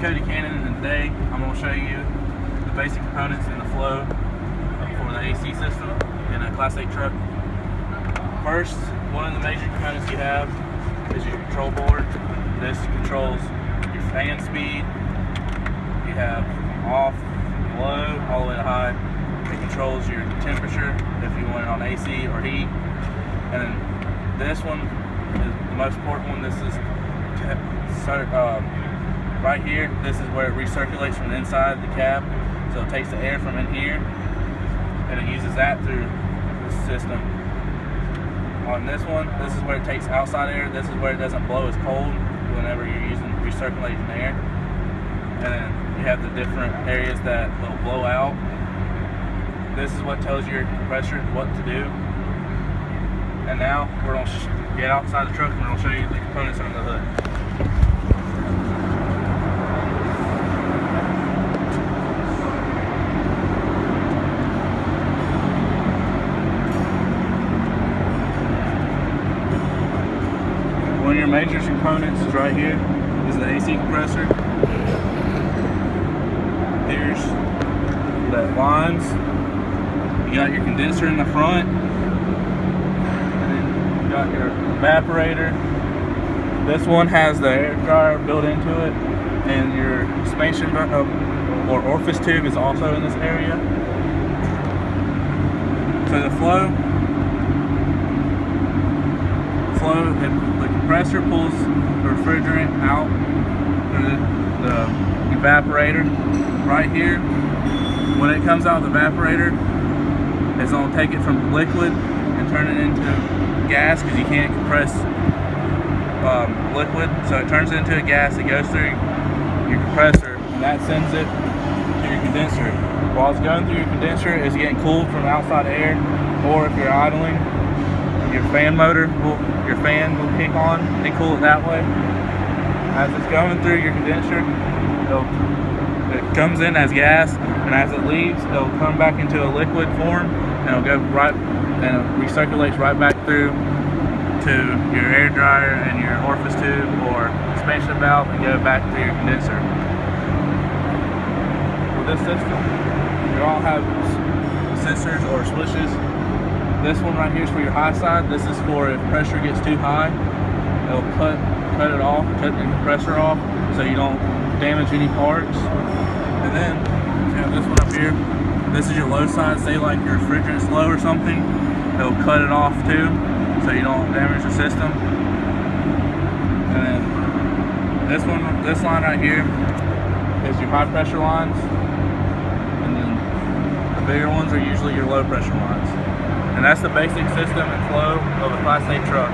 Cody Cannon, and today I'm going to show you the basic components in the flow for the AC system in a Class 8 truck. First, one of the major components you have is your control board. This controls your fan speed. You have off, low, all the way to high. It controls your temperature if you want it on AC or heat. And then this one is the most important one. This is right here. This is where it recirculates from the inside the cab. So it takes the air from in here and it uses that through the system. On this one, this is where it takes outside air. This is where it doesn't blow as cold whenever you're using recirculating air. And then you have the different areas that will blow out. This is what tells your compressor what to do. And now we're going to get outside the truck and we're going to show you the components under the hood. One of your major components is right here, is the AC compressor. Here's the lines. You got your condenser in the front, and then you got your evaporator. This one has the air dryer built into it, and your expansion or orifice tube is also in this area. So the flow, the compressor pulls the refrigerant out through the evaporator right here. When it comes out of the evaporator, it's going to take it from liquid and turn it into gas, because you can't compress liquid. So it turns it into a gas. It goes through your compressor, and that sends it to your condenser. While it's going through your condenser, it's getting cooled from outside air, or if you're idling, your fan will kick on and cool it that way. As it's going through your condenser, it comes in as gas, and as it leaves, it'll come back into a liquid form, and it'll go right, and it recirculates right back through to your air dryer and your orifice tube or expansion valve, and go back to your condenser. With this system, you all have sensors or switches. This one right here is for your high side. This is for if pressure gets too high, it'll cut it off, cut the compressor off, so you don't damage any parts. And then you have this one up here. This is your low side. Say like your refrigerant's low or something, it'll cut it off too, so you don't damage the system. And then this line right here is your high pressure lines, and then the bigger ones are usually your low pressure lines. And that's the basic system and flow of a Class 8 truck.